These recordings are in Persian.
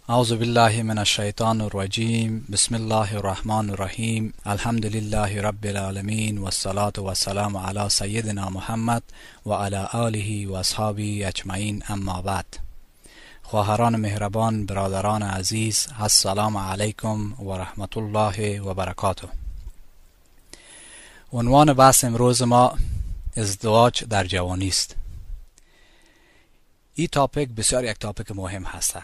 اعوذ بالله من الشیطان الرجیم. بسم الله الرحمن الرحیم. الحمد لله رب العالمین والصلاة والسلام علی سیدنا محمد و علی آله و اصحابه اجمعین، اما بعد. خواهران مهربان، برادران عزیز، السلام علیکم و رحمت الله و برکاته. عنوان بحث امروز ما ازدواج در جوانی است. این تاپیک بسیار یک تاپیک مهم هسته.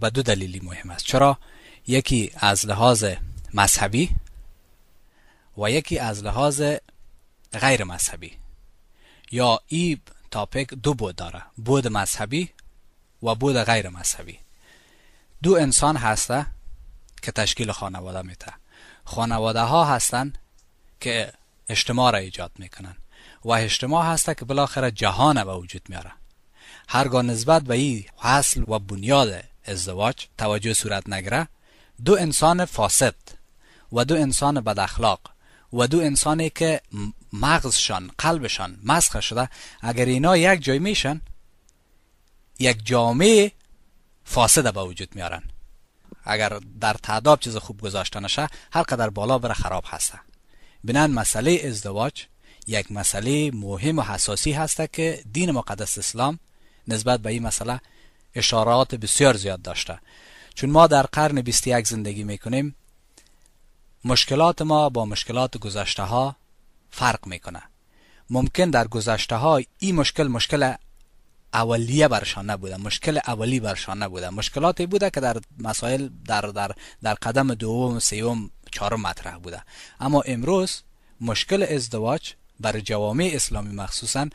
به دو دلیلی مهم است. چرا؟ یکی از لحاظ مذهبی و یکی از لحاظ غیر مذهبی. یا این تاپیک دو بود داره، بود مذهبی و بود غیر مذهبی. دو انسان هسته که تشکیل خانواده میده. خانواده ها هستن که اجتماع را ایجاد میکنن و اجتماع هسته که بالاخره جهان به وجود میاره. هرگاه نسبت به این اصل و بنیاد ازدواج توجه صورت نگیره، دو انسان فاسد و دو انسان بد اخلاق و دو انسانی که مغزشان قلبشان مسخ شده، اگر اینا یک جای میشن، یک جامعه فاسد به وجود میارن. اگر در تعداد چیز خوب گذاشته نشه، هر قدر بالا بره خراب هسته. بنان مسئله ازدواج یک مسئله مهم و حساسی هسته که دین مقدس اسلام نسبت به این مسئله اشارات بسیار زیاد داشته. چون ما در قرن 21 زندگی میکنیم، مشکلات ما با مشکلات گذشته ها فرق میکنه. ممکن در گذشته ها این مشکل اولیه برشان نبوده، مشکل اولی برشان نبوده، مشکلاتی بوده که در مسائل در قدم دوم، سوم، چهارم مطرح بوده. اما امروز مشکل ازدواج بر جوامع اسلامی مخصوصا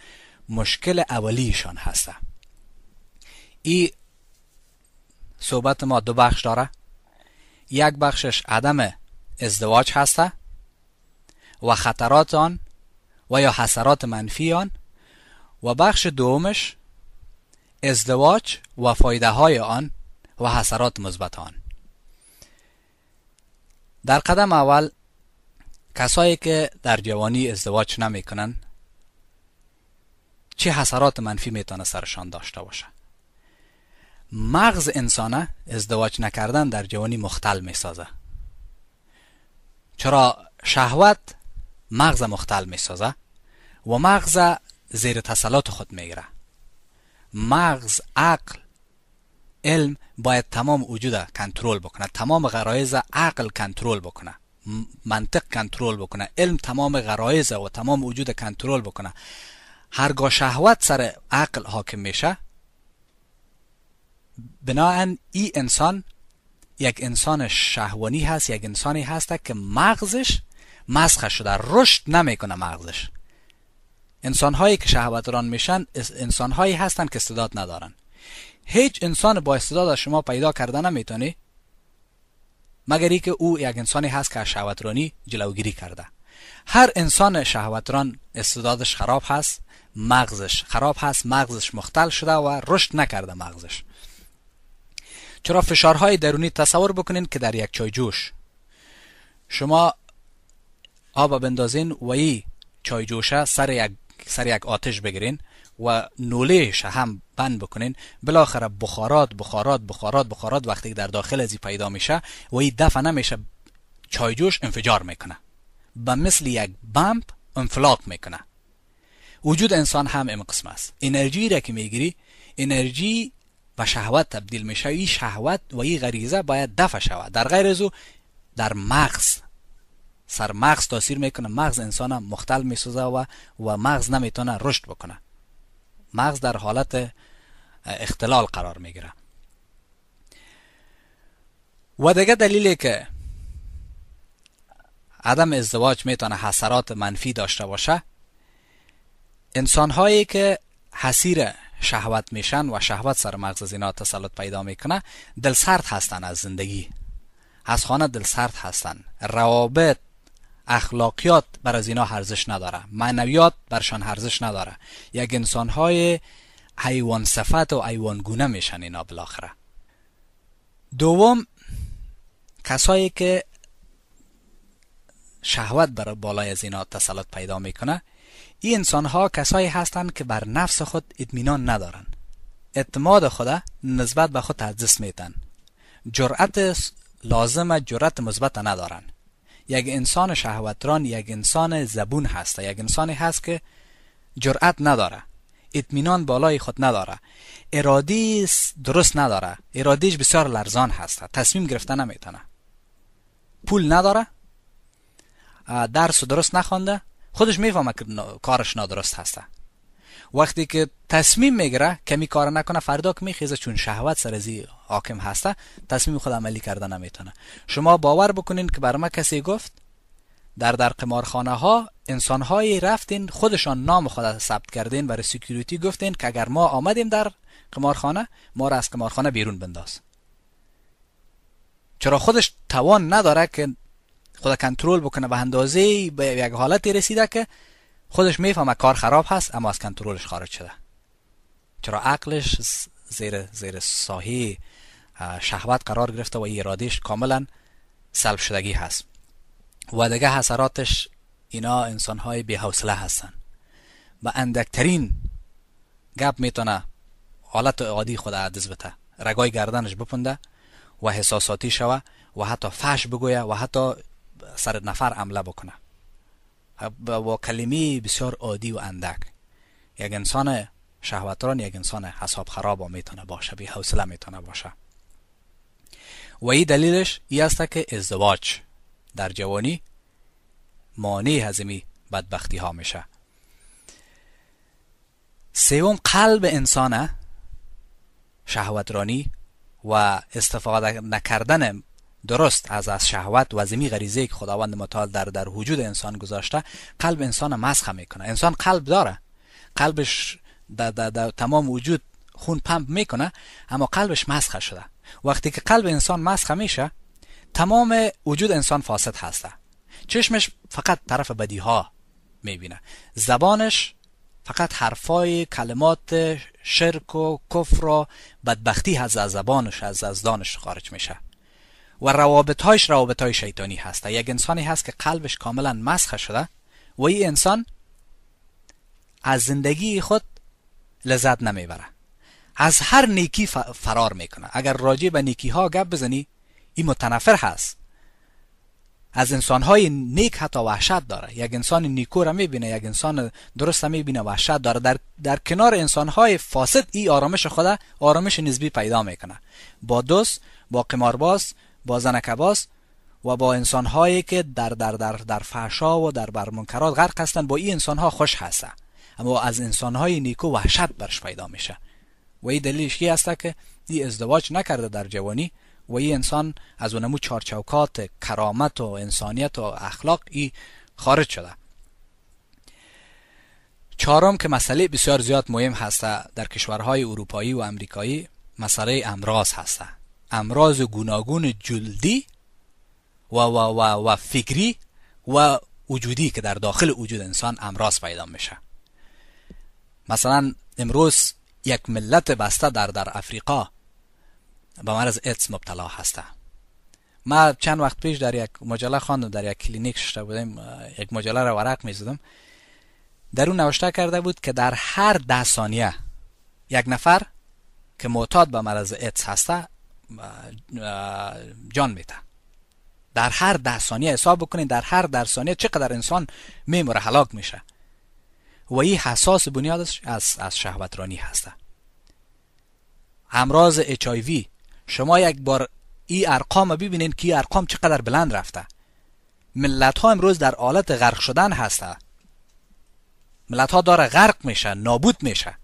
مشکل اولیشان هسته. این صحبت ما دو بخش داره. یک بخشش عدم ازدواج هسته و خطرات آن و یا حسرات منفی آن، و بخش دومش ازدواج و فایده های آن و حسرات مثبت آن. در قدم اول، کسایی که در جوانی ازدواج نمی کنن چه حسرات منفی میتونه سرشان داشته باشه؟ مغز انسانه ازدواج نکردن در جوانی مختل میسازه. چرا؟ شهوت مغز مختل میسازه و مغز زیر تسلط خود میگیره. مغز، عقل، علم باید تمام وجود کنترل بکنه، تمام غرایز عقل کنترل بکنه، منطق کنترل بکنه، علم تمام غرایز و تمام وجود کنترل بکنه. هرگاه شهوت سر عقل حاکم میشه، بناهن این انسان یک انسان شهوانی هست، یک انسانی هست که مغزش مسخ شده، رشد نمیکنه مغزش. انسانهایی که شهوتران میشن انسانهایی هستن که استعداد ندارن. هیچ انسان با استعداد شما پیدا کرده نمیتونی مگر ای که او یک انسانی هست که از شهوترانی جلوگیری کرده. هر انسان شهوتران استعدادش خراب هست، مغزش خراب هست، مغزش مختل شده و رشد نکرده مغزش. چرا؟ فشارهای درونی. تصور بکنین که در یک چای جوش شما آب بندازین و این چای جوشه سر یک آتش بگیرین و نولهش هم بند بکنین، بالاخره بخارات وقتی در داخل ازی پیدا میشه و این دفع نمیشه، چای جوش انفجار میکنه، به مثل یک بمب انفلاق میکنه. وجود انسان هم این قسم است. انرژی را که میگیری، انرژی و شهوت تبدیل میشه. این شهوت و این غریزه باید دفع شود. در غیر از او در مغز، سر مغز تاثیر میکنه، مغز انسان مختل میسازه و مغز نمیتونه رشد بکنه. مغز در حالت اختلال قرار میگیره. و دیگه دلیلی که عدم ازدواج میتونه حسرات منفی داشته باشه، انسانهایی که حسیر شهوت میشن و شهوت سر مغز از اینا تسلط پیدا میکنه، دل سرد هستن از زندگی، از خانه دل سرد هستن. روابط، اخلاقیات بر از اینا ارزش نداره، معنویات برشان ارزش نداره. یک انسانهای حیوان صفت و حیوان گونه میشن اینا بالاخره. دوم، کسایی که شهوت بر بالای از اینا تسلط پیدا میکنه، این انسان ها کسایی هستند که بر نفس خود اطمینان ندارن، اعتماد خود نسبت به خود از دست میدن، جرأت لازم، جرأت مثبت ندارن. یک انسان شهوتران یک انسان زبون هست، یک انسانی هست که جرأت نداره، اطمینان بالای خود نداره، ارادی درست نداره، ارادیش بسیار لرزان هست، تصمیم گرفته نمیتونه، پول نداره، درس درست نخونده، خودش میفهمه که کارش نادرست هسته. وقتی که تصمیم میگیره کمی کار نکنه، فردا که میخیزه چون شهوت سر ازی حاکم هسته، تصمیم خود عملی کرده نمیتونه. شما باور بکنین که بر ما کسی گفت در قمارخانه ها انسان های رفتین خودشان نام خود ثبت کردین، برای سکیوریتی گفتین که اگر ما آمدیم در قمارخانه، ما را از قمارخانه بیرون بنداز. چرا خودش توان نداره که خود کنترل بکنه، به اندازه به یک حالتی رسیده که خودش میفهمه کار خراب هست اما از کنترلش خارج شده. چرا عقلش زیر سایه شهوت قرار گرفته و ارادهش کاملا سلب شدگی هست. و دیگه حسراتش اینا انسان‌های بی‌حوصله هستن. با اندکترین گپ میتونه حالت عادی خود عدز بته، رگای گردنش بپنده و حساساتی شوه و حتی فحش بگویه و حتی سر نفر حمله بکنه با کلمه بسیار عادی و اندک. یک انسان شهوتران یک انسان حساب خراب میتونه باشه، بی حوصله میتونه باشه. و این دلیلش این است که ازدواج در جوانی مانع هزمی بدبختی ها میشه. سوم، قلب انسان شهوترانی و استفاده نکردن درست از شهوت و ازمی غریزه که خداوند متعال در وجود انسان گذاشته، قلب انسان مسخ میکنه. انسان قلب داره، قلبش در تمام وجود خون پمپ میکنه، اما قلبش مسخ شده. وقتی که قلب انسان مسخ میشه، تمام وجود انسان فاسد هسته. چشمش فقط طرف بدی ها میبینه، زبانش فقط حرفای کلمات شرک و کفر و بدبختی از زبانش از دانش خارج میشه و روابطهایش روابطهای شیطانی هسته. یک انسانی هست که قلبش کاملا مسخ شده و این انسان از زندگی خود لذت نمیبره، از هر نیکی فرار میکنه. اگر راجع به نیکی ها گپ بزنی، این متنفر هست از انسان‌های نیک، حتی وحشت داره. یک انسان نیکو را میبینه، یک انسان درست را میبینه، وحشت داره. در کنار انسان‌های فاسد این آرامش خدا، آرامش نسبی پیدا میکنه. با دوست، با قمارباز، با زنکباز و با انسان‌هایی که در فحشا و در منکرات غرق هستند، با این انسان‌ها خوش هسته، اما از انسان‌های نیکو وحشت برش پیدا میشه. و این دلیلش این است که این ازدواج نکرده در جوانی و این انسان از اونمو چارچوکات کرامت و انسانیت و اخلاق ای خارج شده. چهارم که مسئله بسیار زیاد مهم هسته در کشورهای اروپایی و امریکایی، مسئله امراض هسته. امراض گوناگون جلدی و فکری و وجودی که در داخل وجود انسان امراض پیدا میشه. مثلا امروز یک ملت بسته در افریقا به مرض ایدز مبتلا هسته. ما چند وقت پیش در یک مجله خواندم، در یک کلینیک شده بودیم، یک مجله را ورق می‌زدم، در اون نوشته کرده بود که در هر 10 ثانیه یک نفر که معتاد به مرض ایدز هسته جان میده. در هر 10 ثانیه حساب بکنید، در هر 10 ثانیه چقدر انسان میموره، هلاک میشه. و این حساس بنیادش از شهوترانی هسته. امراض HIV، شما یک بار این ارقام ببینید که این ارقام چقدر بلند رفته. ملت ها امروز در حالت غرق شدن هسته، ملت ها داره غرق میشه، نابود میشه.